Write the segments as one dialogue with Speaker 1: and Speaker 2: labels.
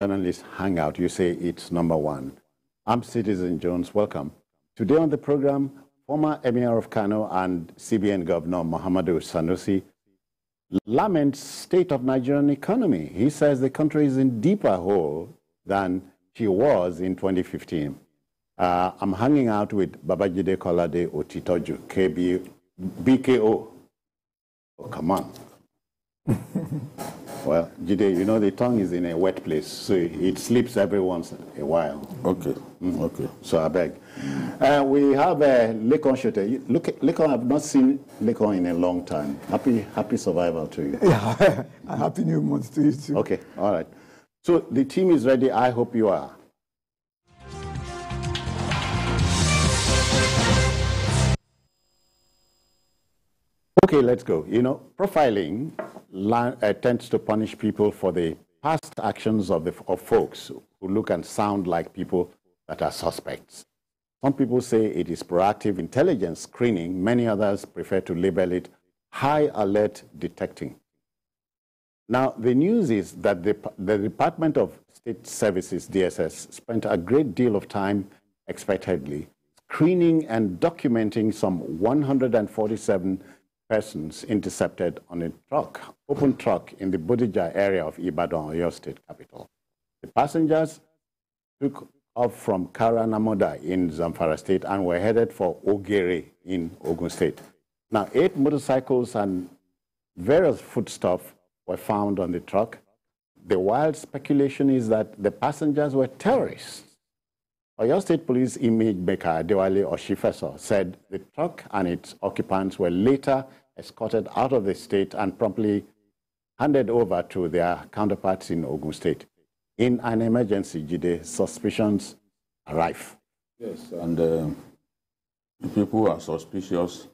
Speaker 1: Journalist Hangout. You say it's number one. I'm Citizen Jones. Welcome. Today on the program, former Emir of Kano and CBN Governor Muhammadu Sanusi laments state of Nigerian economy. He says the country is in deeper hole than she was in 2015. I'm hanging out with Babajide Kolade Otitoju, BKO. Oh, come on. Well, Jide, you know the tongue is in a wet place, so it slips every once in a while.
Speaker 2: Okay. Okay.
Speaker 1: So I beg. We have Lekon Shote. Look, Lekon, I've not seen Lekon in a long time. Happy survival to you.
Speaker 3: Yeah, a happy new month to you too.
Speaker 1: Okay, all right. So the team is ready. I hope you are. Okay, let's go. You know, profiling tends to punish people for the past actions of folks who look and sound like people that are suspects. Some people say it is proactive intelligence screening. Many others prefer to label it high alert detecting. Now, the news is that the Department of State Services, DSS, spent a great deal of time expectedly screening and documenting some 147 persons intercepted on a truck, open truck in the Bodija area of Ibadan, Oyo State capital. The passengers took off from Karanamoda in Zamfara State and were headed for Ogere in Ogun State. Now, 8 motorcycles and various foodstuff were found on the truck. The wild speculation is that the passengers were terrorists. Oyo State Police image maker Adewale Oshifeso said the truck and its occupants were later escorted out of the state and promptly handed over to their counterparts in Ogun State. In an emergency, Jide, suspicions are rife.
Speaker 2: Yes, and the people who are suspicious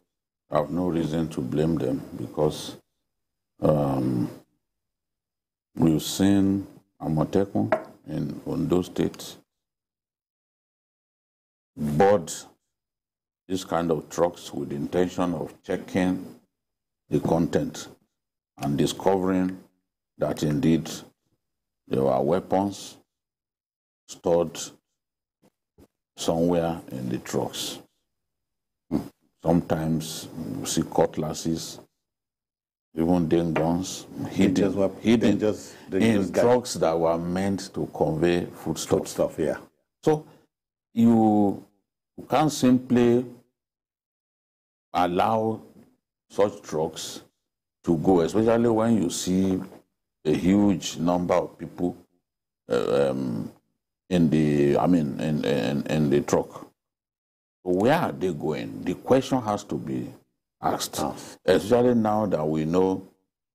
Speaker 2: have no reason to blame them because we've seen Amotekun in Ondo State board this kind of trucks with the intention of checking the content and discovering that indeed there were weapons stored somewhere in the trucks. Sometimes you see cutlasses, even then guns, hidden in trucks that were meant to convey foodstuff.
Speaker 1: Yeah.
Speaker 2: So you can't simply allow such trucks to go, especially when you see a huge number of people in the truck. Where are they going? The question has to be asked, especially now that we know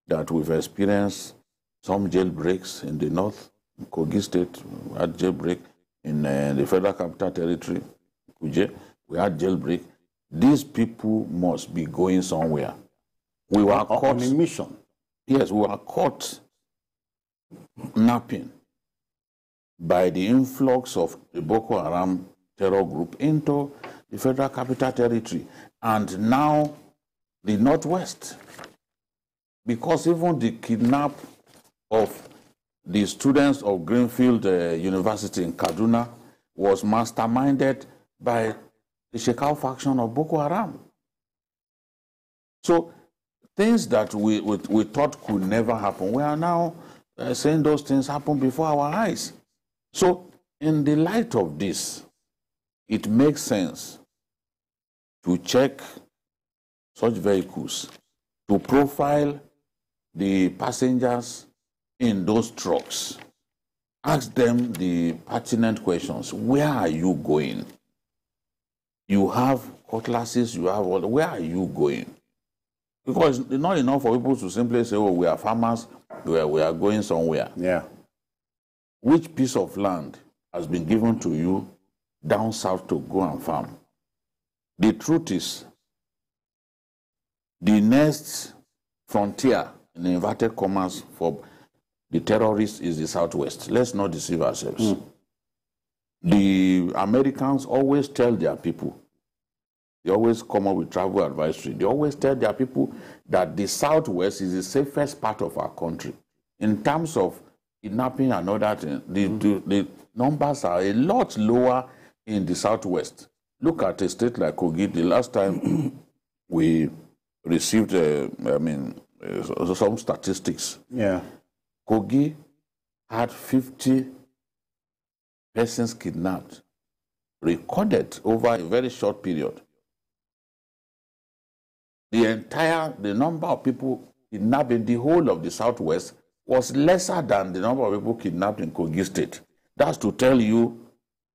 Speaker 2: that we've experienced some jailbreaks in the north. In Kogi State, we had jailbreak. In the Federal Capital Territory, Kuje, we had jailbreak. These people must be going somewhere. We were caught
Speaker 1: on a mission.
Speaker 2: Yes, we were caught napping by the influx of the Boko Haram terror group into the Federal Capital Territory and now the Northwest. Because even the kidnap of the students of Greenfield University in Kaduna was masterminded by the Shekau faction of Boko Haram. So things that we thought could never happen, we are now saying those things happen before our eyes. So in the light of this, it makes sense to check such vehicles, to profile the passengers in those trucks. Ask them the pertinent questions. Where are you going? You have cutlasses, you have all. Where are you going? Because it's not enough for people to simply say, oh, we are farmers, we are going somewhere.
Speaker 1: Yeah.
Speaker 2: Which piece of land has been given to you down south to go and farm? The truth is, the next frontier, in inverted commas, for the terrorists is the Southwest. Let's not deceive ourselves. The Americans always tell their people, they always come up with travel advisory, they always tell their people that the Southwest is the safest part of our country in terms of kidnapping and other things, the numbers are a lot lower in the southwest. Look at a state like Kogi. The last time we received, some statistics.
Speaker 1: Yeah.
Speaker 2: Kogi had 50 persons kidnapped, recorded over a very short period. The number of people kidnapped in the whole of the southwest was lesser than the number of people kidnapped in Kogi State. That's to tell you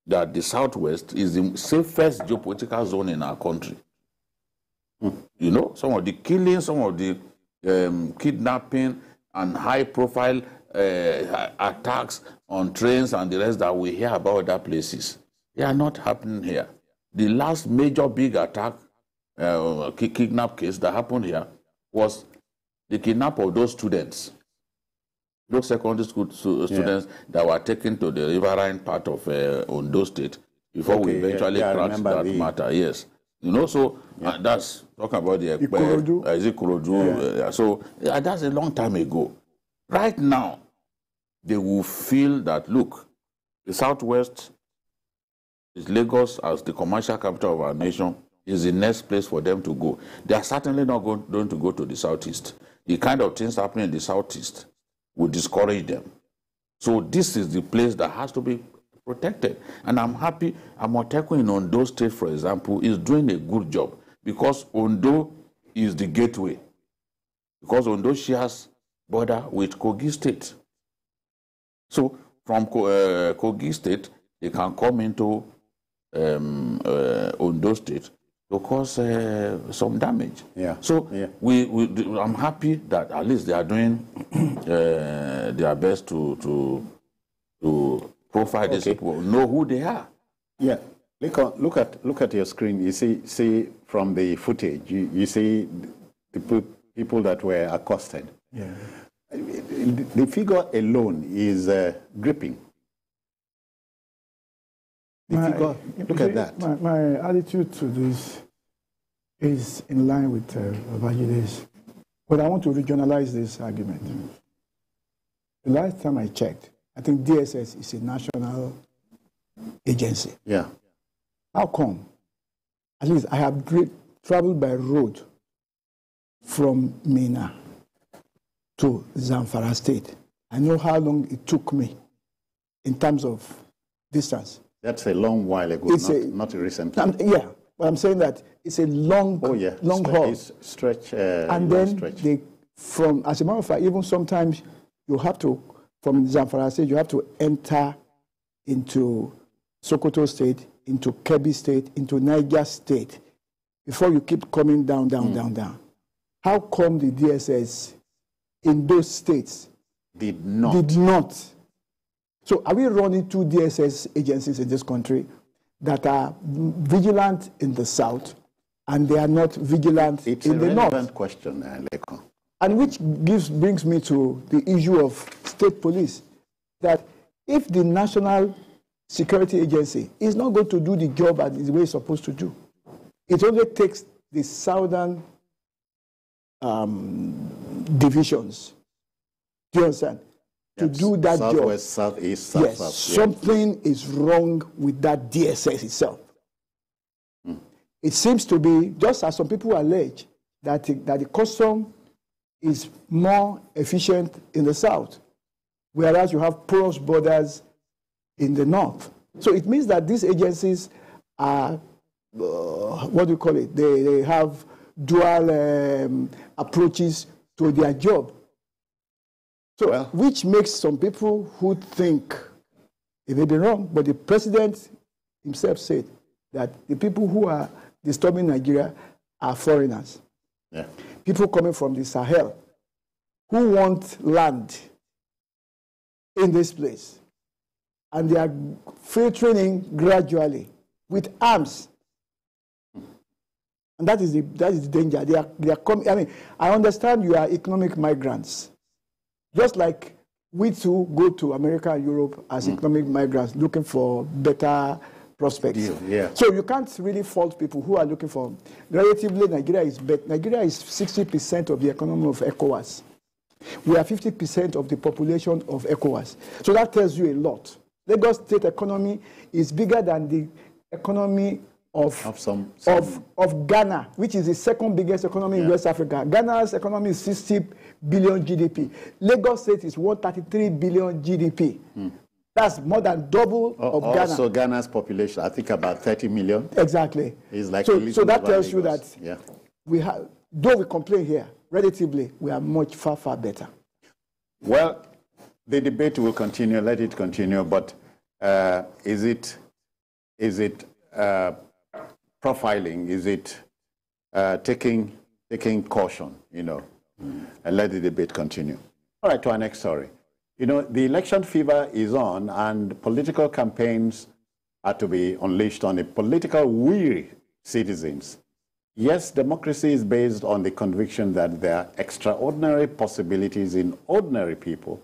Speaker 2: that the southwest is the safest geopolitical zone in our country. You know, some of the killings, some of the kidnapping and high-profile attacks on trains and the rest that we hear about other places, they are not happening here. The last major big attack, kidnap case that happened here was the kidnap of those students, those secondary school students that were taken to the riverine part of Ondo State before we eventually cracked that matter. Yes. You know, so that's talking about the Ikorodu. So that's a long time ago. Right now, they will feel that, look, the Southwest is Lagos as the commercial capital of our nation is the next place for them to go. They are certainly not going to go to the Southeast. The kind of things happening in the Southeast will discourage them. So this is the place that has to be protected. And I'm happy Amotekun in Ondo State, for example, is doing a good job because Ondo is the gateway. Because Ondo shares border with Kogi State. So from Kogi State, they can come into Ondo State to cause some damage. Yeah. So I'm happy that at least they are doing their best to profile these people, know who they are.
Speaker 1: Yeah. Look at your screen. You see from the footage, you see the people that were accosted.
Speaker 3: Yeah.
Speaker 1: The figure alone is gripping. Look at that.
Speaker 3: My attitude to this is in line with Babajide's, but I want to regionalize this argument. The last time I checked, I think DSS is a national agency.
Speaker 1: Yeah.
Speaker 3: How come? At least I have traveled by road from Mina to Zamfara State. I know how long it took me in terms of distance.
Speaker 1: That's a long while ago, not recently.
Speaker 3: Yeah, but I'm saying that it's a long haul.
Speaker 1: Stretch.
Speaker 3: And then as a matter of fact, even sometimes you have to, from Zamfara State, you have to enter into Sokoto State, into Kebbi State, into Niger State, before you keep coming down. How come the DSS in those states
Speaker 1: did not?
Speaker 3: So are we running two DSS agencies in this country that are vigilant in the south and they are not vigilant in the north?
Speaker 1: It's a relevant question, Leko.
Speaker 3: And which brings me to the issue of state police, that if the National Security Agency is not going to do the job as the way it's supposed to do, it only takes the southern divisions, do you understand, to do that job.
Speaker 1: Southwest, southeast, south, south.
Speaker 3: Something is wrong with that DSS itself. It seems to be, just as some people allege, that the custom is more efficient in the south, whereas you have porous borders in the north. So it means that these agencies are, what do you call it? They have dual approaches to their job. So, which makes some people who think, it may be wrong, but the president himself said that the people who are disturbing Nigeria are foreigners. Yeah. People coming from the Sahel who want land in this place. And they are filtering in gradually with arms. And that is the danger. They are coming. I mean, I understand you are economic migrants. Just like we too go to America and Europe as economic migrants looking for better prospects.
Speaker 1: Yeah.
Speaker 3: So you can't really fault people who are looking for, relatively Nigeria is 60% of the economy of ECOWAS. We are 50% of the population of ECOWAS. So that tells you a lot. Lagos state economy is bigger than the economy of Ghana, which is the second biggest economy in West Africa. Ghana's economy is 60 billion GDP. Lagos state is 133 billion GDP. That's more than double of Ghana.
Speaker 1: Also Ghana's population, I think about 30 million.
Speaker 3: Exactly.
Speaker 1: Is like
Speaker 3: so that tells
Speaker 1: Lagos.
Speaker 3: you that we have, though we complain here, relatively, we are much far better.
Speaker 1: Well, the debate will continue. Let it continue. But is it profiling? Is it taking caution? And let the debate continue. All right, to our next story. The election fever is on, and political campaigns are to be unleashed on the political weary citizens. Yes, democracy is based on the conviction that there are extraordinary possibilities in ordinary people.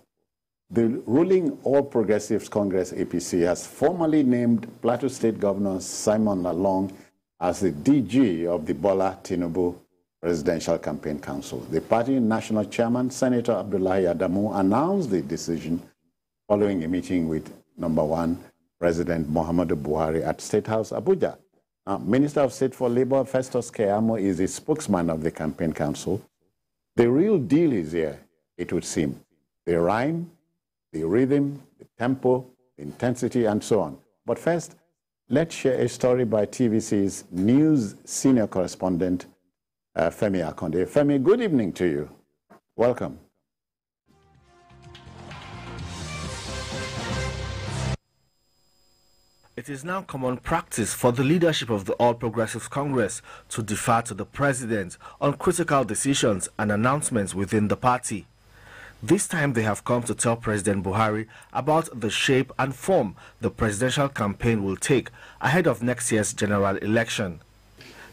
Speaker 1: The ruling All Progressives Congress APC has formally named Plateau State Governor Simon Lalong as the DG of the Bola Tinubu Presidential Campaign Council. The party national chairman, Senator Abdullahi Adamu, announced the decision following a meeting with number one President Muhammadu Buhari at State House, Abuja. Minister of State for Labor, Festus Keyamo, is the spokesman of the campaign council. The real deal is here, it would seem. The rhyme, the rhythm, the tempo, the intensity, and so on. But first, let's share a story by TVC's news senior correspondent, Femi Akonde. Femi, good evening to you. Welcome.
Speaker 4: It is now common practice for the leadership of the All Progressives Congress to defer to the president on critical decisions and announcements within the party. This time they have come to tell President Buhari about the shape and form the presidential campaign will take ahead of next year's general election.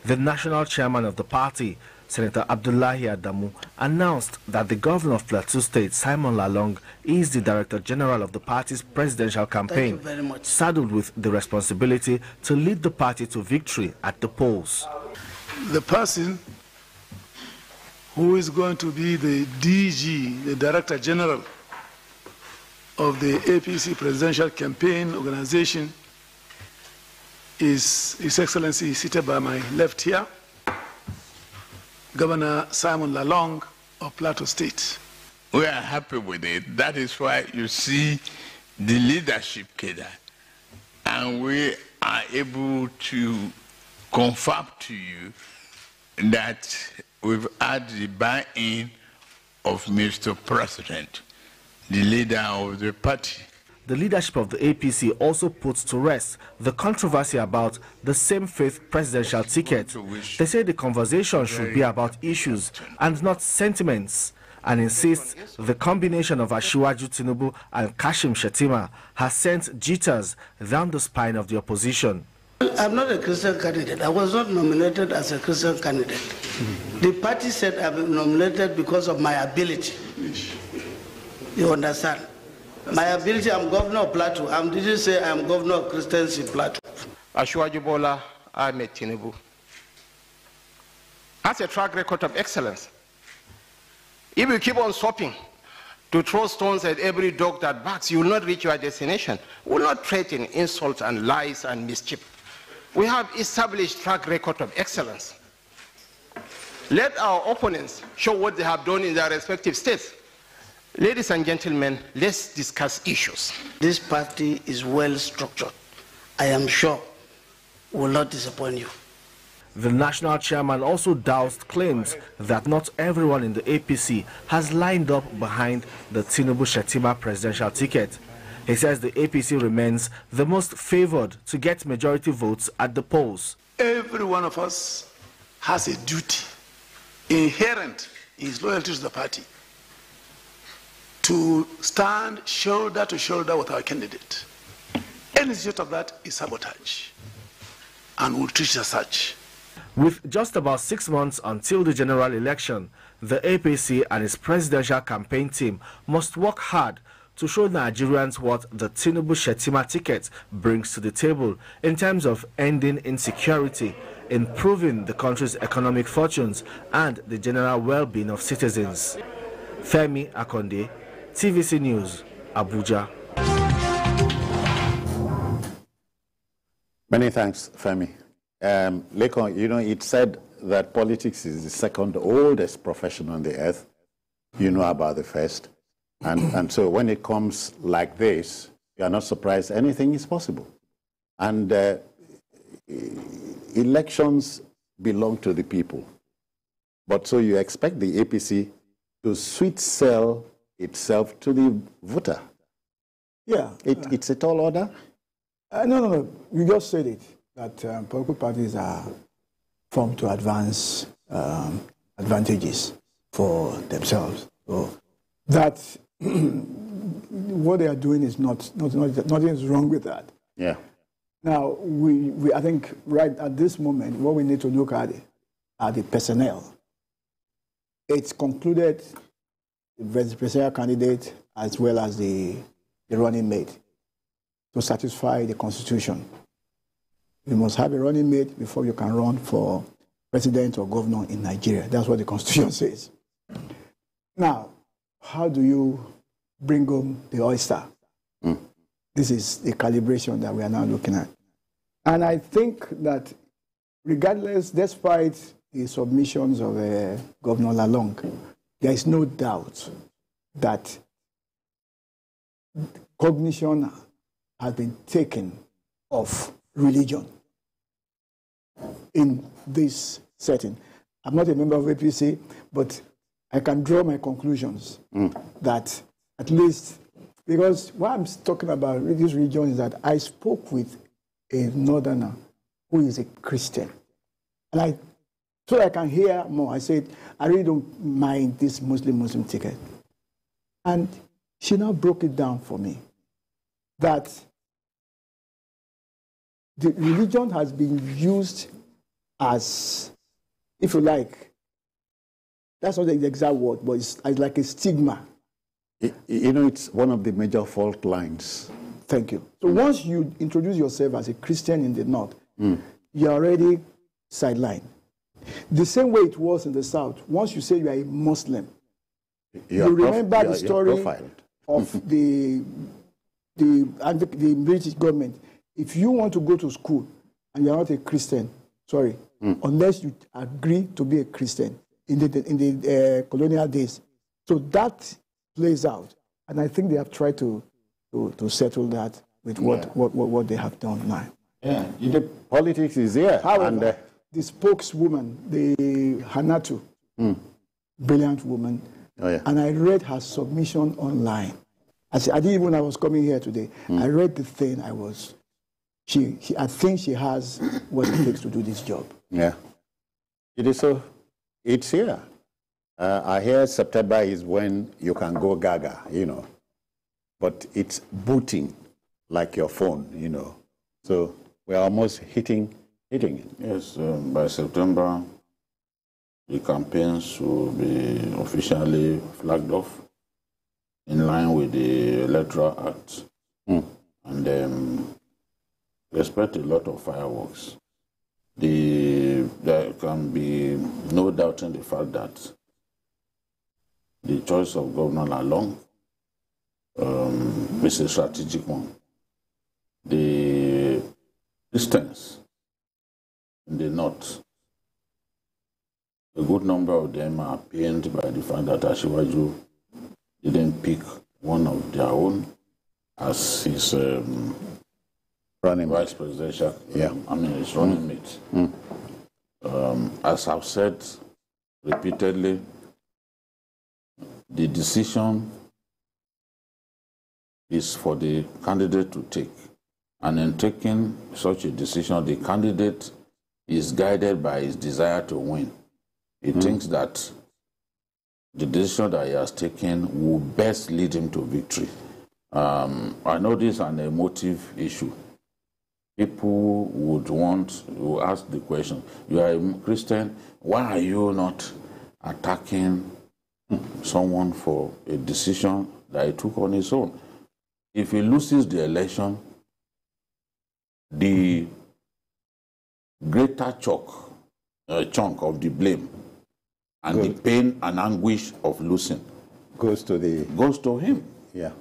Speaker 4: The national chairman of the party, Senator Abdullahi Adamu, announced that the governor of Plateau State, Simon Lalong, is the Director General of the party's presidential campaign, saddled with the responsibility to lead the party to victory at the polls.
Speaker 5: The person who is going to be the DG, the Director General of the APC Presidential Campaign Organization, is His Excellency, seated by my left here, Governor Simon Lalong of Plateau State.
Speaker 6: We are happy with it. That is why you see the leadership cadre. And we are able to confirm to you that we've had the buy-in of Mr. President, the leader of the party.
Speaker 4: The leadership of the APC also puts to rest the controversy about the same-faith presidential ticket. They say the conversation should be about issues and not sentiments, and insists the combination of Asiwaju Tinubu and Kashim Shettima has sent jitters down the spine of the opposition.
Speaker 7: I'm not a Christian candidate. I was not nominated as a Christian candidate. The party said I've been nominated because of my ability. You understand? My ability, I'm governor of Plateau. I didn't say I'm governor of Christians in Plateau.
Speaker 8: Asiwaju Bola Ahmed Tinubu has a track record of excellence. If you keep on swapping to throw stones at every dog that barks, you will not reach your destination. We will not threaten insult and lies and mischief. We have established track record of excellence. Let our opponents show what they have done in their respective states. Ladies and gentlemen, let's discuss issues.
Speaker 7: This party is well structured. I am sure will not disappoint you.
Speaker 4: The national chairman also doused claims that not everyone in the APC has lined up behind the Tinubu-Shettima presidential ticket. He says the APC remains the most favored to get majority votes at the polls.
Speaker 5: Every one of us has a duty inherent in his loyalty to the party to stand shoulder to shoulder with our candidate. Any result of that is sabotage, and we'll treat it as such.
Speaker 4: With just about 6 months until the general election, the APC and its presidential campaign team must work hard to show Nigerians what the Tinubu-Shettima ticket brings to the table in terms of ending insecurity, improving the country's economic fortunes, and the general well-being of citizens. Femi Akonde, TVC News, Abuja.
Speaker 1: Many thanks, Femi. Lekon, you know, it said that politics is the second oldest profession on the earth. You know about the first. And so when it comes like this, you are not surprised anything is possible. And elections belong to the people. But so you expect the APC to sweet sell itself to the voter.
Speaker 3: Yeah.
Speaker 1: It's a tall order?
Speaker 3: No. You just said it, that political parties are formed to advance advantages for themselves. So that what they are doing is nothing is wrong with that.
Speaker 1: Yeah.
Speaker 3: Now, I think right at this moment, what we need to look at are the personnel. It's concluded the presidential candidate as well as the running mate to satisfy the Constitution. You must have a running mate before you can run for president or governor in Nigeria. That's what the Constitution says. Now, how do you bring home the oyster? This is the calibration that we are now looking at. And I think that regardless, despite the submissions of Governor Lalong, there is no doubt that cognition has been taken of religion in this setting. I'm not a member of APC, but I can draw my conclusions that at least, because what I'm talking about this region is that I spoke with a northerner who is a Christian. And so I can hear more. I said, I really don't mind this Muslim ticket. And she now broke it down for me that the religion has been used as, if you like, that's not the exact word, but it's like a stigma.
Speaker 1: You know, it's one of the major fault lines.
Speaker 3: Thank you. So once you introduce yourself as a Christian in the North, you're already sidelined. The same way it was in the South. Once you say you are a Muslim, you remember the story of the British government. If you want to go to school and you're not a Christian, unless you agree to be a Christian in the colonial days. So that plays out. And I think they have tried to settle that with what they have done now.
Speaker 1: Yeah, the politics is here.
Speaker 3: However, the spokeswoman, the Hanatu, brilliant woman, and I read her submission online. I didn't even when I was coming here today. I read the thing. I think she has what it takes to do this job.
Speaker 1: Yeah, it is so. It's here. I hear September is when you can go gaga, you know, but it's booting like your phone, you know. So we're almost hitting it.
Speaker 2: Yes, by September, the campaigns will be officially flagged off in line with the Electoral Act. And expect a lot of fireworks. There can be no doubt in the fact that the choice of Governor Lalong is a strategic one. The Christians in the North, a good number of them are pained by the fact that Asiwaju didn't pick one of their own as his
Speaker 1: running
Speaker 2: vice presidential. His running mate. As I've said repeatedly, the decision is for the candidate to take. And in taking such a decision, the candidate is guided by his desire to win. He thinks that the decision that he has taken will best lead him to victory. I know this is an emotive issue. People will ask the question, you are a Christian, why are you not attacking someone for a decision that he took on his own? If he loses the election, the greater chunk of the blame and the pain and anguish of losing
Speaker 1: goes to
Speaker 2: him.
Speaker 1: Yeah.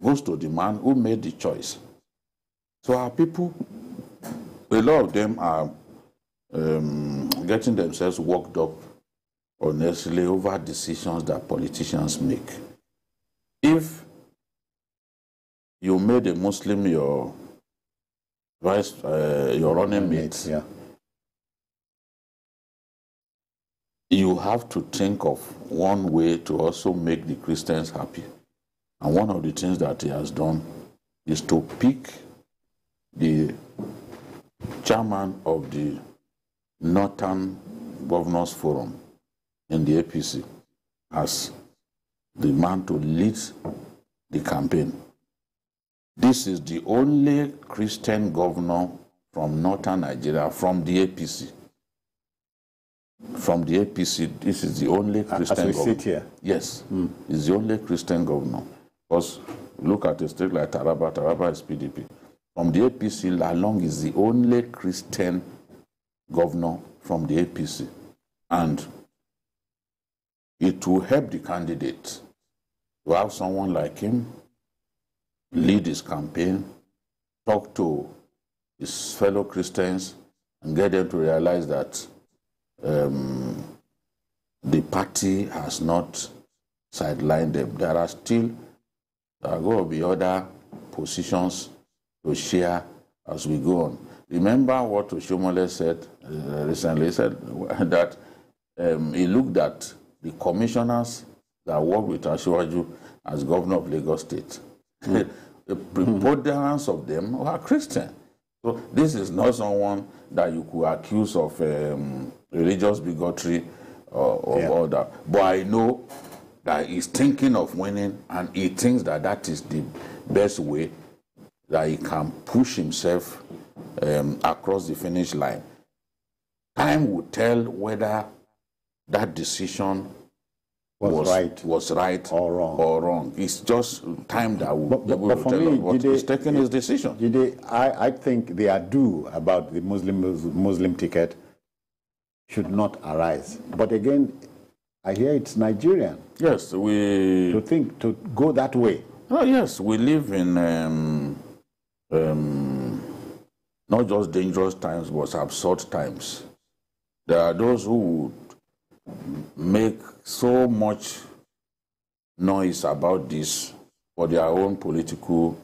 Speaker 2: Goes to the man who made the choice. So our people, a lot of them are getting themselves worked up honestly over decisions that politicians make. If you made a Muslim your running mate,
Speaker 1: yeah,
Speaker 2: you have to think of one way to also make the Christians happy. And one of the things that he has done is to pick the chairman of the Northern Governors Forum in the APC as the man to lead the campaign. This is the only Christian governor from Northern Nigeria from the APC. From the APC, this is the only Christian governor. As we
Speaker 1: sit here?
Speaker 2: Yes, it's the only Christian governor. Because look at a state like Taraba, Taraba is PDP. From the APC, Lalong is the only Christian governor from the APC. And it will help the candidate to have someone like him lead his campaign, talk to his fellow Christians, and get them to realize that the party has not sidelined them. There are going to be other positions to share as we go on. Remember what Oshomole said recently, he said that he looked at the commissioners that worked with Asiwaju as governor of Lagos State. The preponderance of them were Christian. So this is not someone that you could accuse of religious bigotry or all that. But I know that he's thinking of winning, and he thinks that that is the best way that he can push himself across the finish line. Time will tell whether that decision was right
Speaker 1: or wrong.
Speaker 2: It's just time that will be able to tell us what he's taking his decision.
Speaker 1: I think the ado about the Muslim ticket should not arise. But again, I hear it's Nigerian.
Speaker 2: Yes,
Speaker 1: to go that way.
Speaker 2: Oh yes, we live in not just dangerous times, but absurd times. There are those who would make so much noise about this for their own political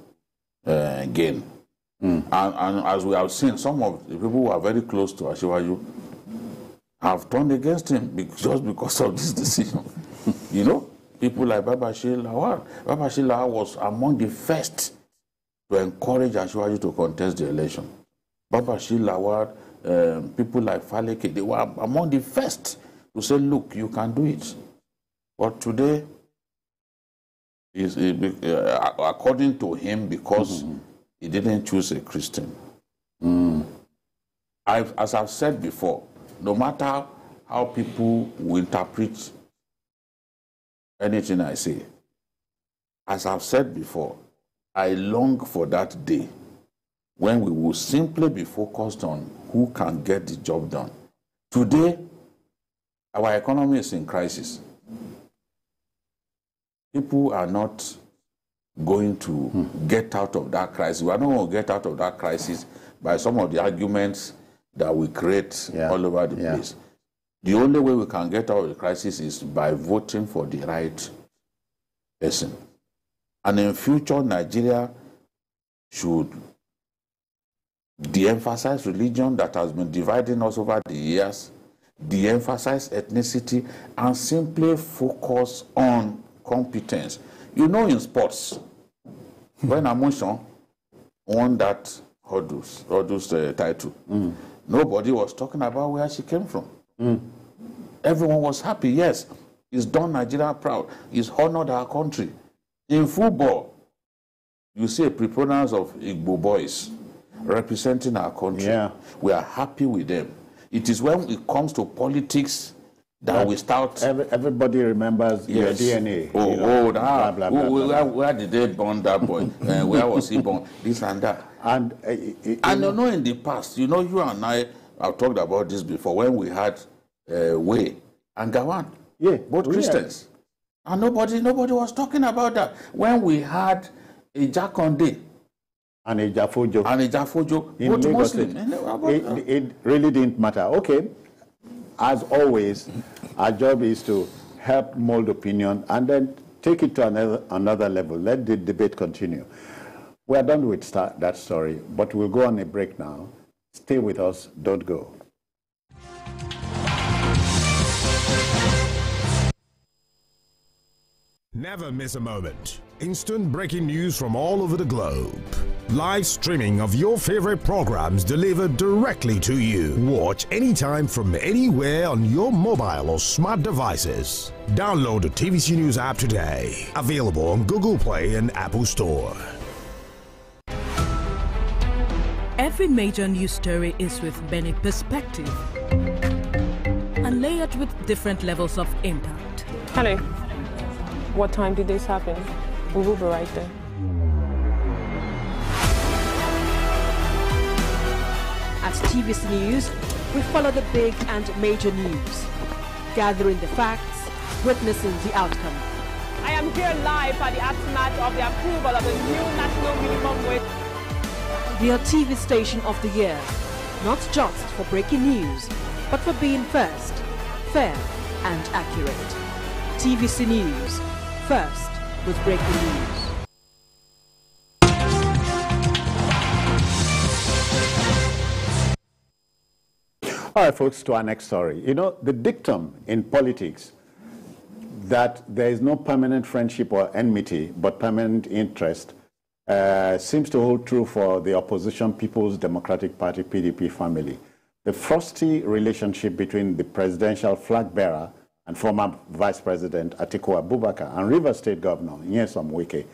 Speaker 2: gain. And as we have seen, some of the people who are very close to Asiwaju have turned against him just because of this decision. You know, people like Babashir Lawal. Babashir Lawal was among the first to encourage Asiwaju to contest the election. Babashir Lawal, people like Faleke, they were among the first to say, look, you can do it. But today, according to him, because he didn't choose a Christian. As I've said before, no matter how people will interpret anything I say, as I've said before, I long for that day when we will simply be focused on who can get the job done. Today, our economy is in crisis. People are not going to get out of that crisis. We are not going to get out of that crisis by some of the arguments that we create all over the place. The only way we can get out of the crisis is by voting for the right person. And in future, Nigeria should de-emphasize religion that has been dividing us over the years, de-emphasize ethnicity, and simply focus on competence. You know, in sports, when Amushan won that hurdles title, nobody was talking about where she came from. Everyone was happy. Yes, it's done Nigeria proud. It's honored our country. In football, you see a preponderance of Igbo boys representing our country. We are happy with them. It is when it comes to politics that we start.
Speaker 1: Everybody remembers your DNA.
Speaker 2: Where did they born that boy? Where was he born? This and that. And you know, in the past, you know, you and I have talked about this before when we had Way and Gawan.
Speaker 1: Yeah,
Speaker 2: both Christians. And nobody was talking about that. When we had a Jakonde
Speaker 1: and a Jafojo,
Speaker 2: both Muslim.
Speaker 1: It really didn't matter. Okay, as always, our job is to help mold opinion and then take it to another level. Let the debate continue. We are done with that story, but we'll go on a break now. Stay with us, don't go.
Speaker 9: Never miss a moment. Instant breaking news from all over the globe. Live streaming of your favorite programs delivered directly to you. Watch anytime from anywhere on your mobile or smart devices. Download the TVC News app today. Available on Google Play and Apple Store.
Speaker 10: Every major news story is with many perspectives and layered with different levels of impact.
Speaker 11: Hello. What time did this happen? We will be right there.
Speaker 12: At TVC News, we follow the big and major news, gathering the facts, witnessing the outcome.
Speaker 11: I am here live at the aftermath of the approval of the new national minimum wage.
Speaker 12: The TV station of the year, not just for breaking news, but for being first, fair and accurate. TVC News, first with breaking news.
Speaker 1: All right, folks, to our next story. You know, the dictum in politics that there is no permanent friendship or enmity, but permanent interest, seems to hold true for the opposition People's Democratic Party, PDP family. The frosty relationship between the presidential flag bearer and former Vice President Atiku Abubakar and Rivers State Governor Nyesom Wike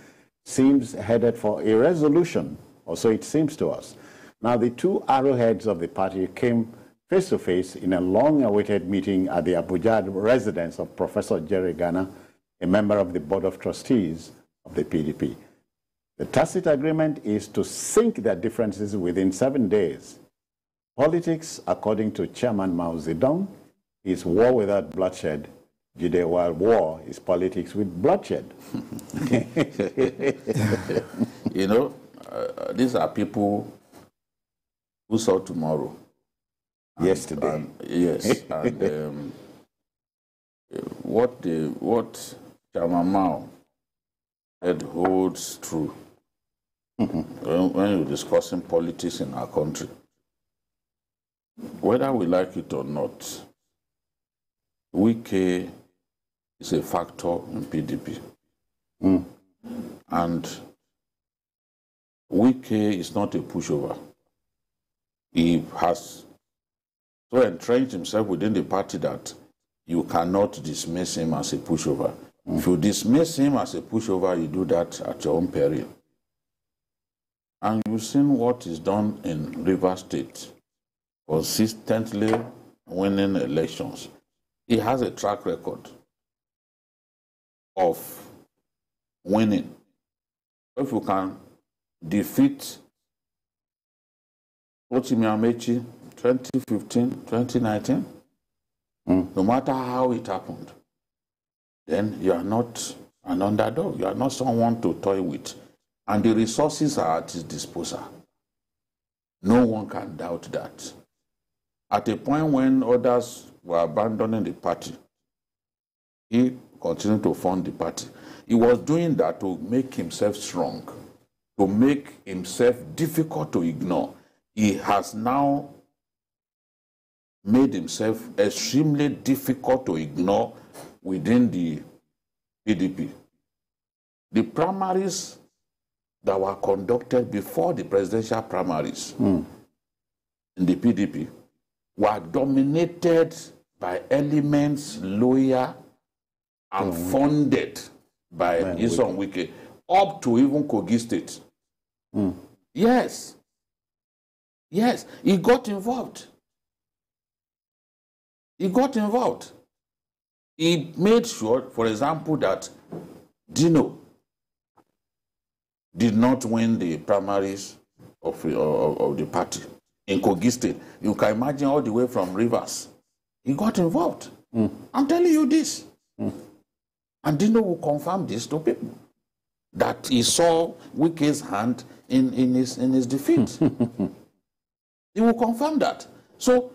Speaker 1: seems headed for a resolution, or so it seems to us. Now, the two arrowheads of the party came face-to-face in a long-awaited meeting at the Abuja residence of Professor Jerry Ghana, a member of the Board of Trustees of the PDP. The tacit agreement is to sink their differences within 7 days. Politics, according to Chairman Mao Zedong, is war without bloodshed, while war is politics with bloodshed.
Speaker 2: You know, these are people who saw tomorrow.
Speaker 1: Yesterday.
Speaker 2: Yes. And what Chairman Mao said holds true when you're discussing politics in our country. Whether we like it or not, Wike is a factor in PDP. And Wike is not a pushover. He has so entrenched himself within the party that you cannot dismiss him as a pushover. If you dismiss him as a pushover, you do that at your own peril. And you've seen what is done in Rivers State, consistently winning elections. He has a track record of winning. If you can defeat Rotimi Amechi 2015, 2019, no matter how it happened, then you are not an underdog. You are not someone to toy with. And the resources are at his disposal. No one can doubt that. At a point when others were abandoning the party, he continued to fund the party. He was doing that to make himself strong, to make himself difficult to ignore. He has now made himself extremely difficult to ignore within the PDP. The primaries that were conducted before the presidential primaries in the PDP were dominated by elements loyal and funded by Nyesom Wike, up to even Kogi State. Yes. Yes, he got involved. He got involved. He made sure, for example, that Dino did not win the primaries of the party in Kogi State. You can imagine all the way from Rivers. He got involved. I'm telling you this. And Dino will confirm this to people, that he saw Wike's hand in his defeat. He will confirm that. So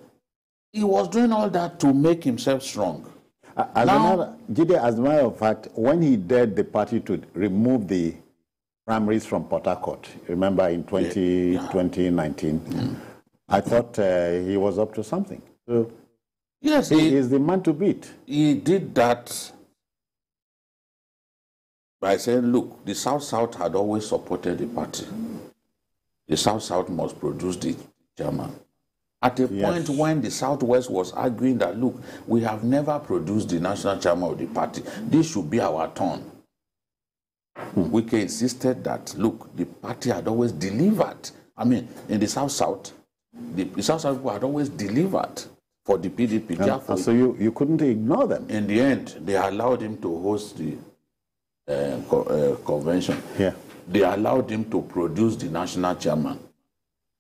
Speaker 2: he was doing all that to make himself strong.
Speaker 1: As a matter of fact, when he dared the party to remove the primaries from Port Harcourt, remember in 2019, I thought he was up to something. So
Speaker 2: yes,
Speaker 1: he is the man to beat.
Speaker 2: He did that by saying, look, the South-South had always supported the party. The South-South must produce the chairman. At a point when the Southwest was arguing that, look, we have never produced the national chairman of the party. This should be our turn. Wike insisted that, look, the party had always delivered. I mean, in the South-South, the South-South people had always delivered for the PDP.
Speaker 1: So you couldn't ignore them.
Speaker 2: In the end, they allowed him to host the convention.
Speaker 1: Yeah.
Speaker 2: They allowed him to produce the national chairman.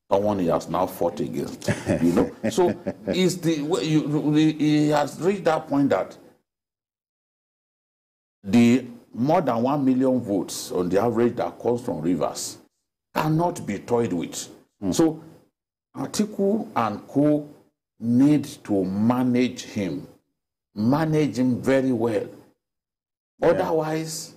Speaker 2: Someone he has now fought against, you know. So he has reached that point that the more than 1 million votes on the average that comes from Rivers cannot be toyed with. So Atiku and co need to manage him very well. Otherwise,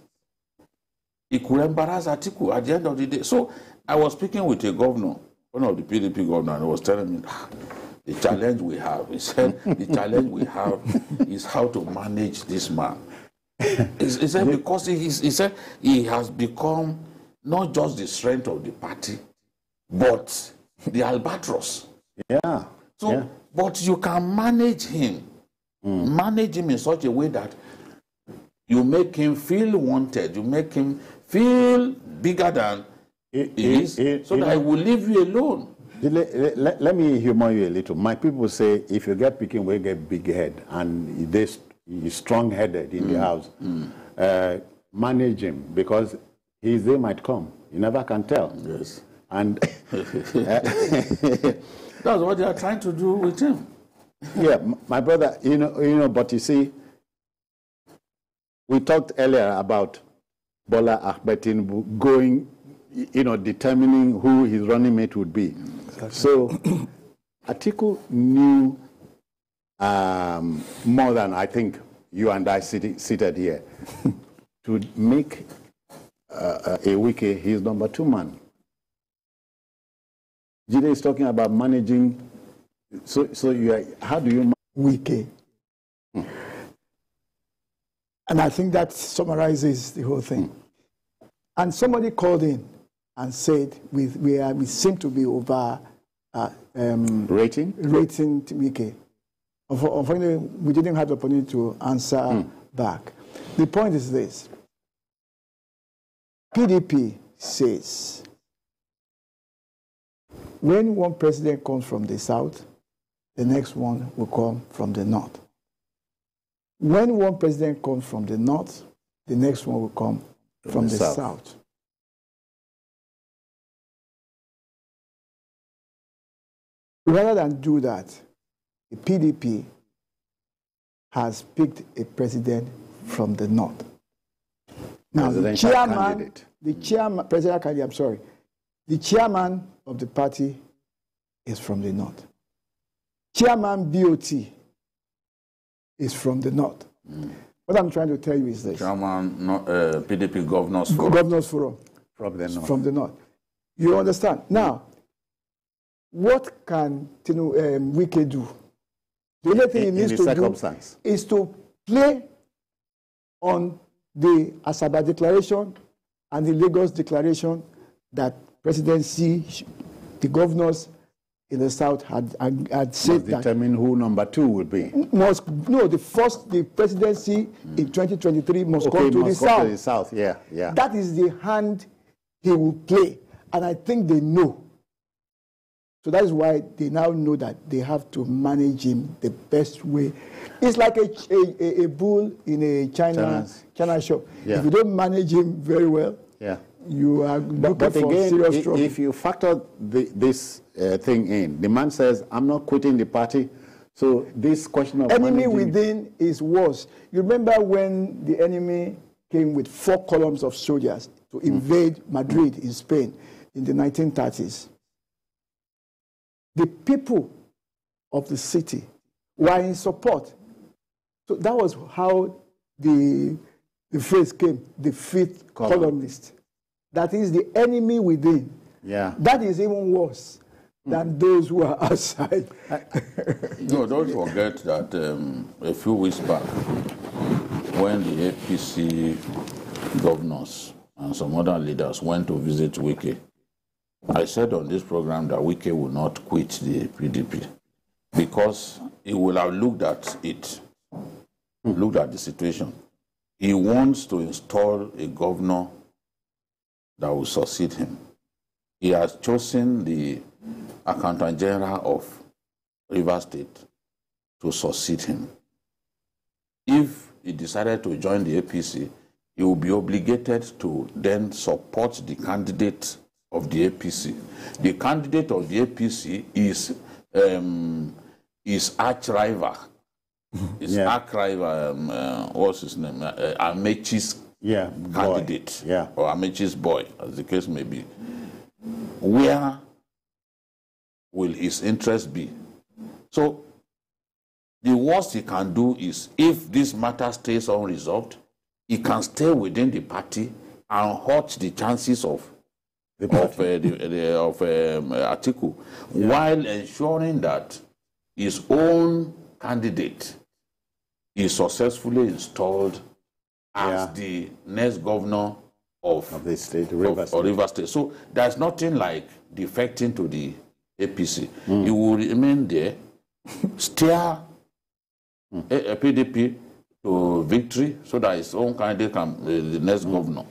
Speaker 2: it could embarrass Atiku at the end of the day. So I was speaking with a governor, one of the PDP governors, and he was telling me, the challenge we have, he said, the challenge we have is how to manage this man. He said, because he said he has become not just the strength of the party, but the albatross.
Speaker 1: Yeah.
Speaker 2: So, but you can manage him in such a way that you make him feel wanted, you make him feel bigger than he is, so that he will leave you alone.
Speaker 1: Let me humor you a little. My people say, if you get picking, we get big head, and he's strong-headed in the house. Manage him, because his day might come. You never can tell.
Speaker 2: Yes.
Speaker 1: And
Speaker 2: that's what they are trying to do with him.
Speaker 1: Yeah, my brother, you know, but you see, we talked earlier about Bola Ahmed Tinubu going, determining who his running mate would be. Exactly. So Atiku knew more than I think you and I seated here to make a Wike his number 2 man. Jide is talking about managing. So how do you manage
Speaker 3: Wike? And I think that summarizes the whole thing. And somebody called in and said, we seem to be over
Speaker 1: rating
Speaker 3: Wike. Unfortunately, we didn't have the opportunity to answer back. The point is this. PDP says, when one president comes from the south, the next one will come from the north. When one president comes from the north, the next one will come from the south. Rather than do that, the PDP has picked a president from the north. Now, the chairman of the party is from the north. Chairman BOT is from the north. What I'm trying to tell you is this.
Speaker 2: Chairman, PDP Governors Forum.
Speaker 3: Governors Forum.
Speaker 1: From the north.
Speaker 3: From the north. You understand? Now, what can Wike do? The only thing he needs to do is to play on the Asaba Declaration and the Lagos Declaration that presidency, the governors in the south had said that
Speaker 1: determine who number 2 would be.
Speaker 3: The presidency in 2023 must come to the south.
Speaker 1: Yeah.
Speaker 3: That is the hand he will play, and I think they know. So that is why they now know that they have to manage him the best way. It's like a bull in a China shop. Yeah. If you don't manage him very well, you are looking for serious trouble.
Speaker 1: If you factor this thing in, the man says, I'm not quitting the party So this question of
Speaker 3: enemy within is worse. You remember when the enemy came with 4 columns of soldiers to invade Madrid in Spain in the 1930s. The people of the city were in support. So that was how the phrase came, the 5th columnist. That is the enemy within.
Speaker 1: Yeah.
Speaker 3: That is even worse than those who are outside.
Speaker 2: No, don't forget that a few weeks back, when the APC governors and some other leaders went to visit Wike, I said on this program that Wike will not quit the PDP because he will have looked at it, looked at the situation. He wants to install a governor that will succeed him. He has chosen the Accountant General of Rivers State to succeed him. If he decided to join the APC, he will be obligated to then support the candidate of the APC. The candidate of the APC is arch rival. Arch rival, what's his name? Amechi's candidate, or Amechi's boy, as the case may be. Where will his interest be? So the worst he can do is, if this matter stays unresolved, he can stay within the party and hurt the chances of Atiku, while ensuring that his own candidate is successfully installed as the next governor of the state, Rivers State. So there's nothing like defecting to the APC. He will remain there, steer a PDP to victory so that his own candidate can be the next governor,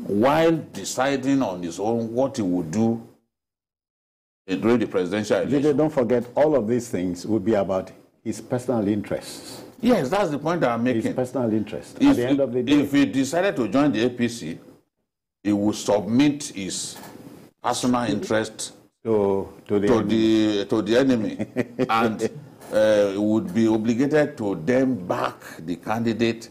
Speaker 2: while deciding on his own what he would do during the presidential election.
Speaker 1: Don't forget, all of these things will be about his personal interests.
Speaker 2: Yes, that's the point that I'm making.
Speaker 1: His personal interest. At the end of the day,
Speaker 2: if he decided to join the APC, he would submit his personal interest to the enemy, and would be obligated to then back the candidate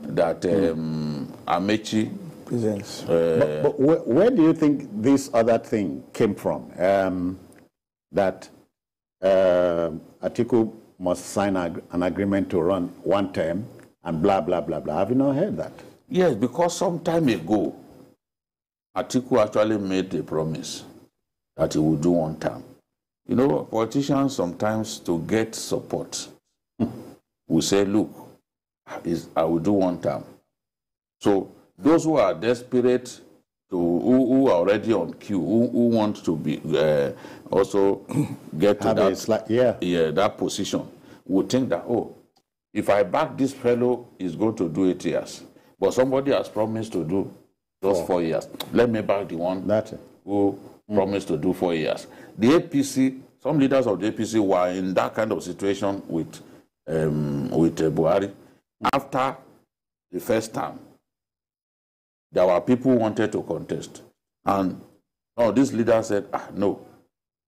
Speaker 2: that Amechi
Speaker 3: presents.
Speaker 1: But where do you think this other thing came from? That Atiku must sign an agreement to run 1 term and blah, blah, blah, blah. Have you not heard that?
Speaker 2: Yes, because some time ago, Atiku actually made a promise that he would do 1 term. You know, politicians sometimes, to get support, will say, look, I will do 1 term. So those who are desperate, who are already on queue, who want to be also get to that position, would think that, oh, if I back this fellow, he's going to do 8 years. But somebody has promised to do those 4 years. Let me back the one who promised to do 4 years. The APC, some leaders of the APC were in that kind of situation with Buhari. After the first term, there were people who wanted to contest. And this leader said, no,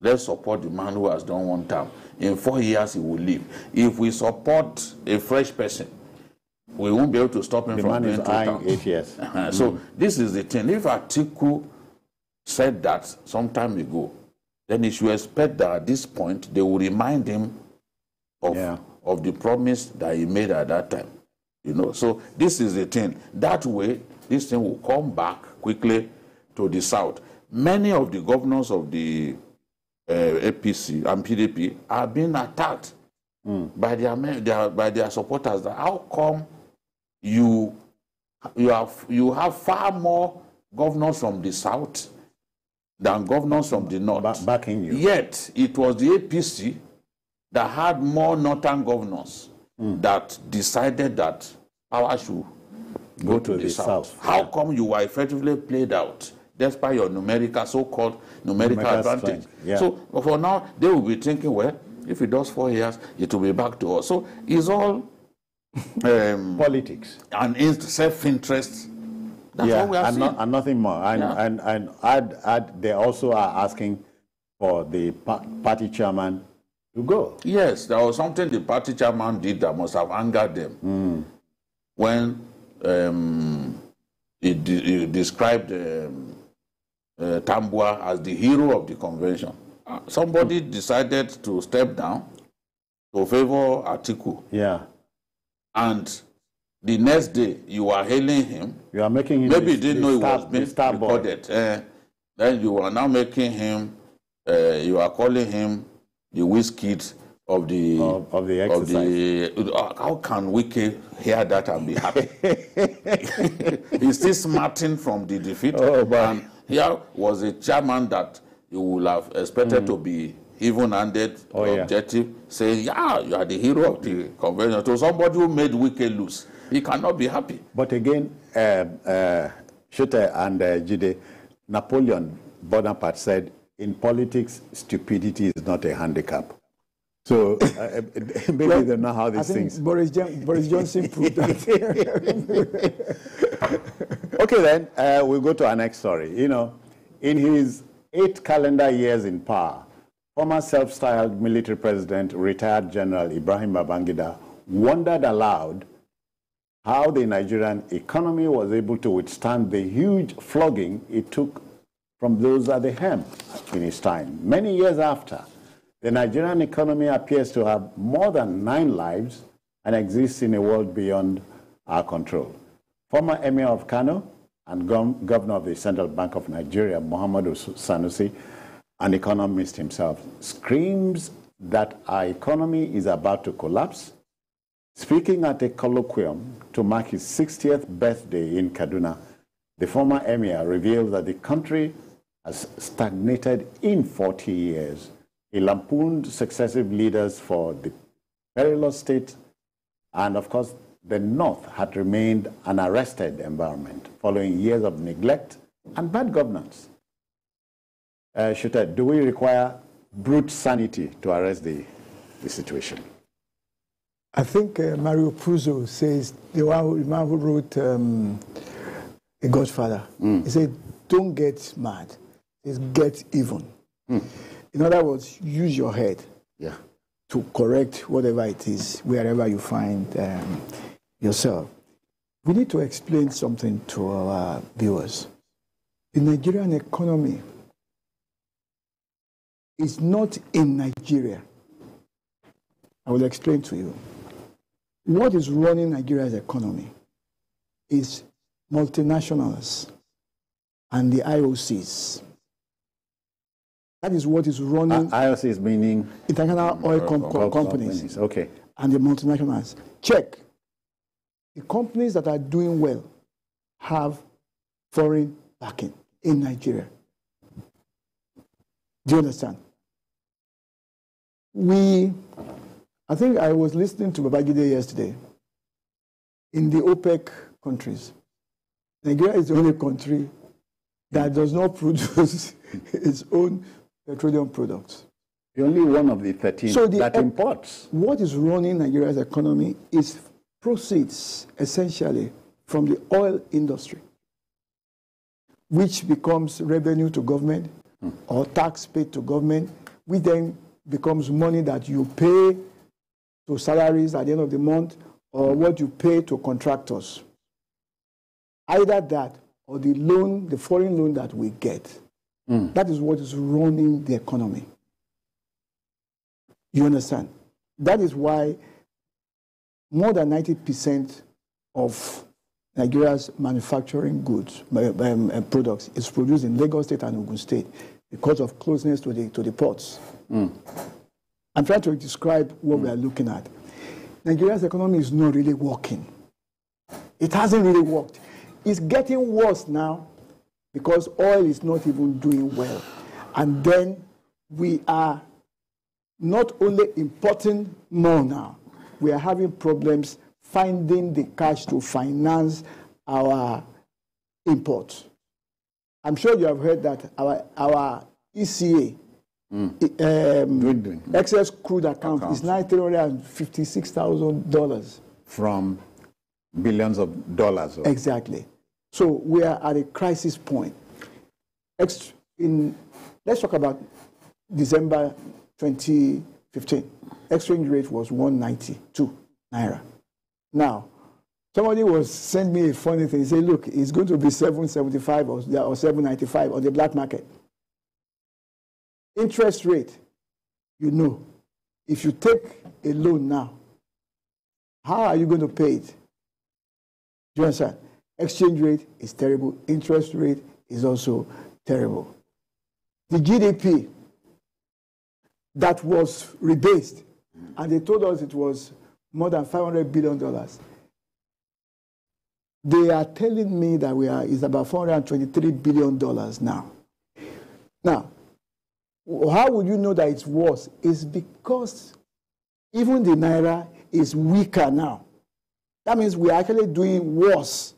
Speaker 2: let's support the man who has done 1 term. In 4 years, he will leave. If we support a fresh person, we won't be able to stop him from doing 2 terms.
Speaker 1: 8 years.
Speaker 2: So this is the thing. If Atiku said that some time ago, then he should expect that at this point, they will remind him of the promise that he made at that time. You know, so this is the thing. That way, this thing will come back quickly to the south. Many of the governors of the APC and PDP are being attacked by their supporters. How come you have far more governors from the south than governors from the north?
Speaker 1: Backing you.
Speaker 2: Yet it was the APC that had more northern governors that decided that power should go to the south. How come you were effectively played out despite your so-called numerical advantage? So for now, they will be thinking, well, if it does 4 years, it will be back to us. So it's all
Speaker 1: politics
Speaker 2: and self-interest. That's what we are seeing.
Speaker 1: And nothing more. And they also are asking for the party chairman to go.
Speaker 2: Yes, there was something the party chairman did that must have angered them. When he described Tambua as the hero of the convention. Somebody decided to step down to favor Atiku.
Speaker 1: Yeah.
Speaker 2: And the next day, you are hailing him.
Speaker 1: You are making him.
Speaker 2: Maybe you didn't know it was being recorded. Then you are now making him. You are calling him the Wizkid of the exercise. How can Wike hear that and be happy? He's still smarting from the defeat. And here was a chairman that you would have expected to be even-handed, objective, saying, yeah, you are the hero of the convention. To somebody who made Wike lose, he cannot be happy.
Speaker 1: But again, Shute and Jide, Napoleon Bonaparte said, in politics, stupidity is not a handicap. So maybe well, they know how these things.
Speaker 3: Boris Johnson proved that.
Speaker 1: Okay, then we'll go to our next story. You know, in his 8 calendar years in power, former self-styled military president, retired General Ibrahim Babangida, wondered aloud how the Nigerian economy was able to withstand the huge flogging it took from those at the helm in his time. Many years after, the Nigerian economy appears to have more than 9 lives and exists in a world beyond our control. Former Emir of Kano and Governor of the Central Bank of Nigeria, Muhammadu Sanusi, an economist himself, screams that our economy is about to collapse. Speaking at a colloquium to mark his 60th birthday in Kaduna, the former Emir revealed that the country has stagnated in 40 years. He lampooned successive leaders for the perilous state, and of course, the North had remained an arrested environment following years of neglect and bad governance. Shute, do we require brute sanity to arrest the situation?
Speaker 3: I think Mario Puzo says, the man who wrote A Godfather, he said, don't get mad, it's get even. In other words, use your head to correct whatever it is, wherever you find yourself. We need to explain something to our viewers. The Nigerian economy is not in Nigeria. I will explain to you. What is running Nigeria's economy is multinationals and the IOCs. That is what is running.
Speaker 1: IOCs meaning?
Speaker 3: International oil companies.
Speaker 1: Okay.
Speaker 3: And the multinationals. Check. The companies that are doing well have foreign backing in Nigeria. Do you understand? I think I was listening to Babangida yesterday. In the OPEC countries, Nigeria is the only country that does not produce its own petroleum products.
Speaker 1: The only one of the 13 that imports.
Speaker 3: What is running Nigeria's economy is proceeds, essentially, from the oil industry, which becomes revenue to government or tax paid to government, which then becomes money that you pay to salaries at the end of the month or what you pay to contractors. Either that or the loan, the foreign loan that we get. That is what is running the economy. You understand? That is why more than 90% of Nigeria's manufacturing goods, products, is produced in Lagos State and Ogun State because of closeness to the ports. I'm trying to describe what we are looking at. Nigeria's economy is not really working. It hasn't really worked. It's getting worse now because oil is not even doing well. And then we are not only importing more now, we are having problems finding the cash to finance our imports. I'm sure you have heard that our ECA, excess crude account is now $356,000.
Speaker 1: From billions of dollars.
Speaker 3: Exactly. So we are at a crisis point. Let's talk about December 2020. 2015. Exchange rate was 192 naira. Now, somebody was sent me a funny thing. He said, look, it's going to be 775 or 795 on the black market. Interest rate, you know, if you take a loan now, how are you going to pay it? Do you understand? Exchange rate is terrible. Interest rate is also terrible. The GDP that was rebased, and they told us it was more than $500 billion. They are telling me that it's about $423 billion now. Now, how would you know that it's worse? It's because even the Naira is weaker now. That means we're actually doing worse.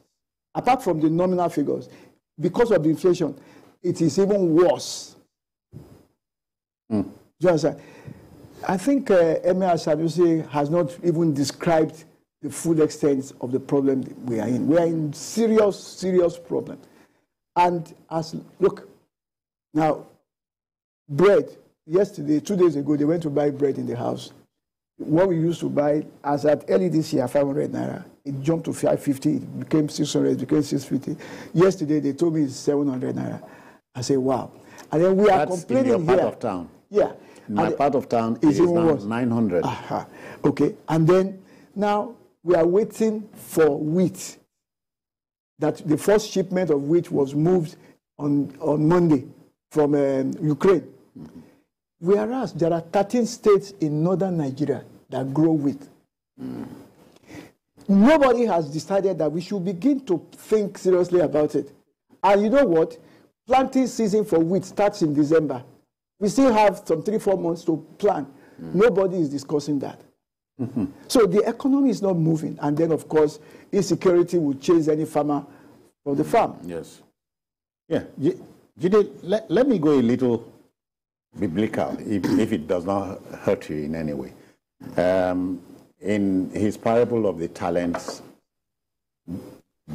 Speaker 3: Apart from the nominal figures, because of the inflation, it is even worse. Do you understand? I think Emir Sanusi has not even described the full extent of the problem we are in. We are in serious, serious problem. And look, now, bread, yesterday, 2 days ago, they went to buy bread in the house. What we used to buy, as at early this year, 500 naira, it jumped to 550, it became 600, it became 650. Yesterday, they told me it's 700 naira. I say, wow. And then we are complaining
Speaker 1: in your part of town.
Speaker 3: Yeah.
Speaker 1: In my part of town, it is now 900.
Speaker 3: Okay. And then now we are waiting for wheat. That the first shipment of wheat was moved on Monday from Ukraine. Whereas there are 13 states in northern Nigeria that grow wheat. Nobody has decided that we should begin to think seriously about it. And you know what? Planting season for wheat starts in December. We still have some 3-4 months to plant. Nobody is discussing that. So the economy is not moving. And then, of course, insecurity will chase any farmer from the farm.
Speaker 1: Yes. Yeah. Jide, let me go a little biblical, if it does not hurt you in any way. In his parable of the talents,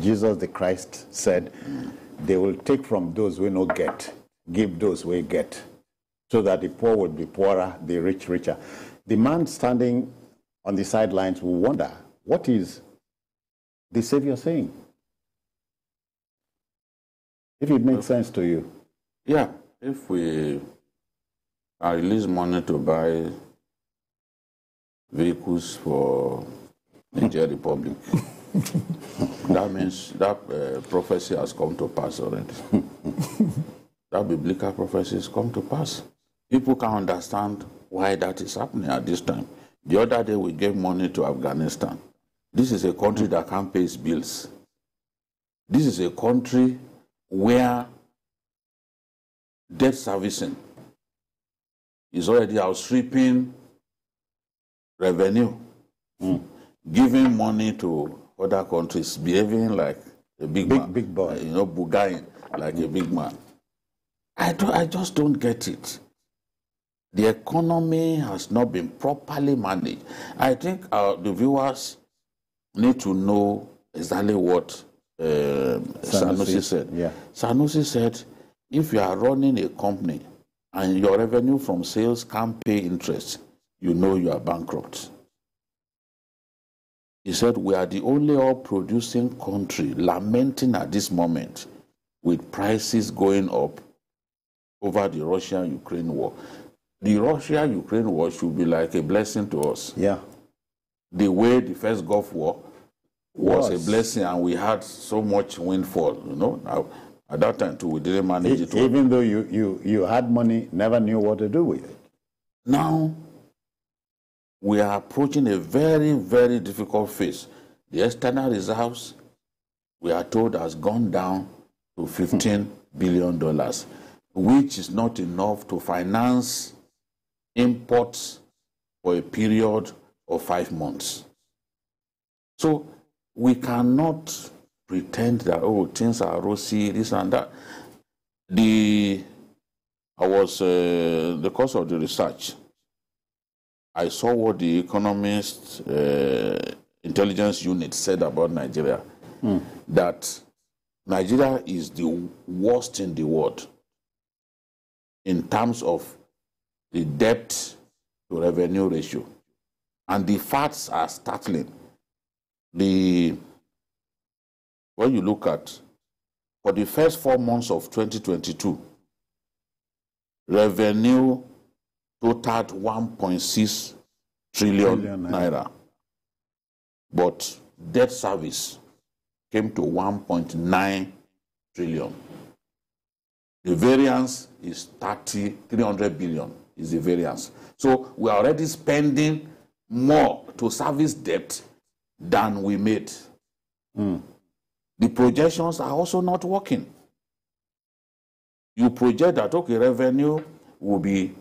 Speaker 1: Jesus the Christ said, they will take from those who no get, give those who get, so that the poor will be poorer, the rich richer. The man standing on the sidelines will wonder, what is the Savior saying? If it makes sense to you.
Speaker 2: Yeah, if we release money to buy vehicles for Nigeria Republic, that means that prophecy has come to pass already. That biblical prophecy has come to pass. People can understand why that is happening at this time. The other day we gave money to Afghanistan. This is a country that can't pay its bills. This is a country where debt servicing is already outstripping revenue. Giving money to other countries, behaving like a big man.
Speaker 1: Big boy.
Speaker 2: You know, bugaing like a big man. I just don't get it. The economy has not been properly managed. I think the viewers need to know exactly what Sanusi said.
Speaker 1: Yeah.
Speaker 2: Sanusi said, if you are running a company and your revenue from sales can't pay interest, you know you are bankrupt. He said, we are the only oil-producing country lamenting at this moment with prices going up over the Russia-Ukraine war. The Russia-Ukraine war should be like a blessing to us.
Speaker 1: Yeah.
Speaker 2: The way the first Gulf War was a blessing, and we had so much windfall, you know. Now, at that time, too, we didn't manage it well.
Speaker 1: Even though you had money, never knew what to do with it.
Speaker 2: Now, we are approaching a very, very difficult phase. The external reserves, we are told, has gone down to $15 billion, which is not enough to finance imports for a period of 5 months. So we cannot pretend that, oh, things are rosy, this and that. The course of the research, I saw what the Economist Intelligence Unit said about Nigeria, that Nigeria is the worst in the world in terms of the debt to revenue ratio. And the facts are startling. When you look at, for the first 4 months of 2022, revenue totaled 1.6 trillion naira. But debt service came to 1.9 trillion. The variance is 300 billion is the variance. So we are already spending more to service debt than we made. The projections are also not working. You project that, okay, revenue will be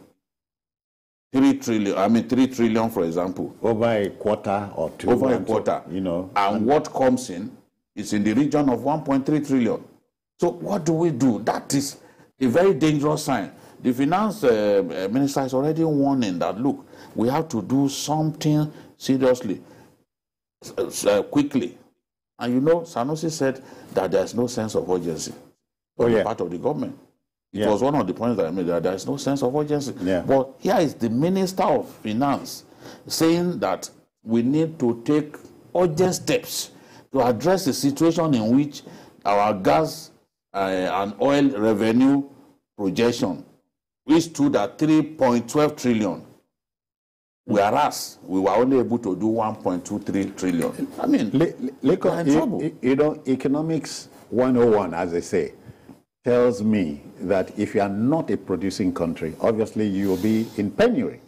Speaker 2: 3 trillion, for example.
Speaker 1: Over a quarter or two.
Speaker 2: Over a quarter.
Speaker 1: You know.
Speaker 2: And what comes in is in the region of 1.3 trillion. So what do we do? That is a very dangerous sign. The finance minister is already warning that, look, we have to do something seriously, quickly. And you know, Sanusi said that there's no sense of urgency on the part of the government. It was one of the points that I made, that there's no sense of urgency. But here is the Minister of Finance saying that we need to take urgent steps to address the situation in which our gas and oil revenue projection, which stood at 3.12 trillion, whereas we were only able to do 1.23 trillion. I mean, we're in trouble.
Speaker 1: You know, economics 101, as they say, tells me that if you are not a producing country, obviously you will be in penury.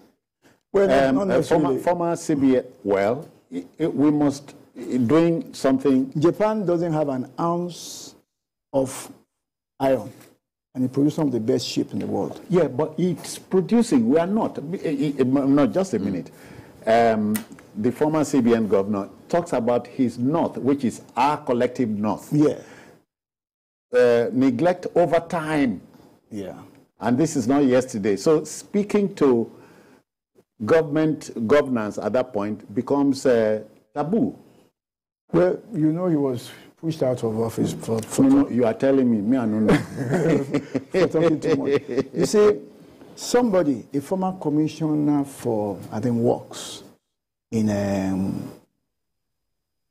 Speaker 3: Well, not necessarily.
Speaker 1: Former CBA, well, we must doing something.
Speaker 3: Japan doesn't have an ounce of iron, and it produces some of the best ships in the world.
Speaker 1: Yeah, but it's producing. We are not. No, just a minute. The former CBN governor talks about his north, which is our collective north.
Speaker 3: Yeah.
Speaker 1: Neglect over time.
Speaker 3: Yeah.
Speaker 1: And this is not yesterday. So speaking to governance at that point becomes taboo.
Speaker 3: Well, you know, he was pushed out of office for
Speaker 1: no, you are telling me I don't know.
Speaker 3: for talking too much. You see, somebody, a former commissioner for, I think, works in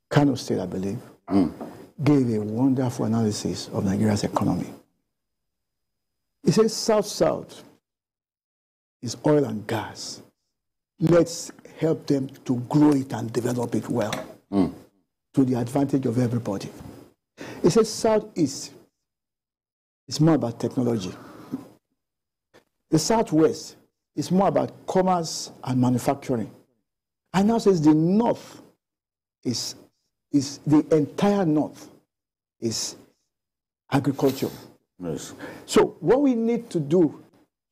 Speaker 3: Kano State, I believe, gave a wonderful analysis of Nigeria's economy. He says South-South is oil and gas. Let's help them to grow it and develop it well to the advantage of everybody. He says Southeast is more about technology. The Southwest is more about commerce and manufacturing. And now says the North is the entire North is agriculture.
Speaker 2: Yes.
Speaker 3: So what we need to do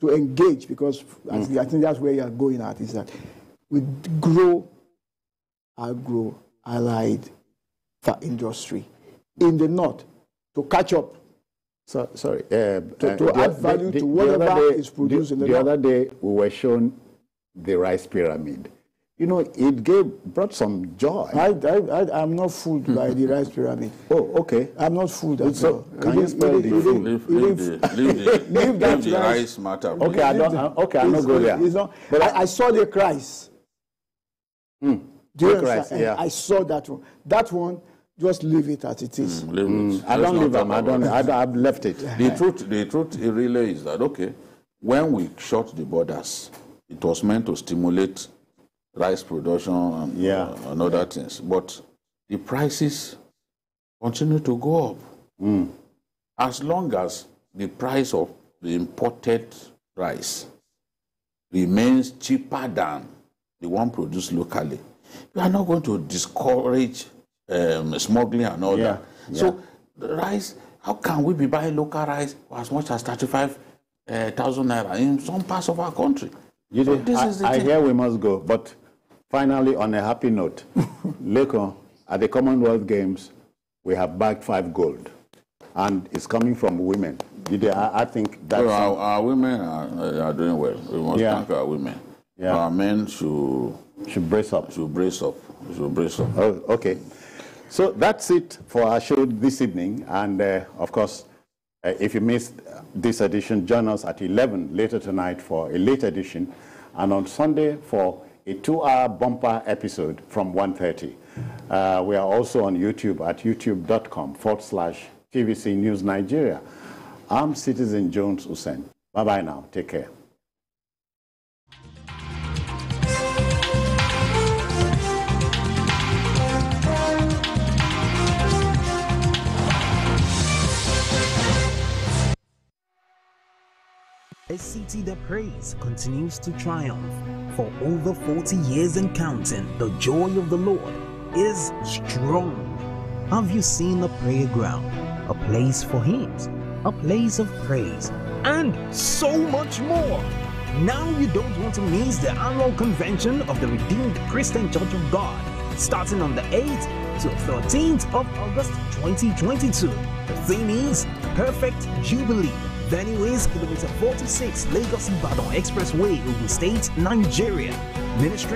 Speaker 3: to engage, because I think that's where you are going at, is that we grow agro-allied industry in the North to catch up.
Speaker 1: So, sorry.
Speaker 3: To add value to whatever is produced in the North.
Speaker 1: The other day, we were shown the rice pyramid. You know, it brought some joy.
Speaker 3: I'm not fooled by the rice pyramid.
Speaker 1: Oh, okay.
Speaker 3: I'm not fooled at all.
Speaker 1: Can you spell the food?
Speaker 2: Leave the rice matter.
Speaker 1: Okay, I'm not go there.
Speaker 3: But I saw the rice.
Speaker 1: Rice, yeah.
Speaker 3: I saw that one. That one, just leave it as it is.
Speaker 1: I don't leave them. I've left it.
Speaker 2: The truth really is that, okay, when we shut the borders, it was meant to stimulate rice production and other things. But the prices continue to go up. As long as the price of the imported rice remains cheaper than the one produced locally, you are not going to discourage smuggling and all that. So the rice, how can we be buying local rice for as much as 35,000 naira in some parts of our country?
Speaker 1: I hear we must go, but finally, on a happy note, Lekon, at the Commonwealth Games, we have bagged 5 gold, and it's coming from women. I think that's...
Speaker 2: Well, our women are doing well. We must thank our women. Our men should brace up. Should brace up.
Speaker 1: Oh, okay. So that's it for our show this evening, and of course, If you missed this edition, join us at 11 later tonight for a late edition, and on Sunday for a 2-hour bumper episode from 1:30. We are also on YouTube at youtube.com/TVC News Nigeria. I'm Citizen Jones Hussein. Bye-bye now. Take care.
Speaker 13: A city that prays continues to triumph. For over 40 years and counting, the joy of the Lord is strong. Have you seen a prayer ground, a place for hymns, a place of praise, and so much more? Now you don't want to miss the annual convention of the Redeemed Christian Church of God, starting on the 8th to 13th of August 2022. The theme is Perfect Jubilee. Venue is kilometer 46, Lagos-Ibadan Expressway, Ogun State, Nigeria. Ministry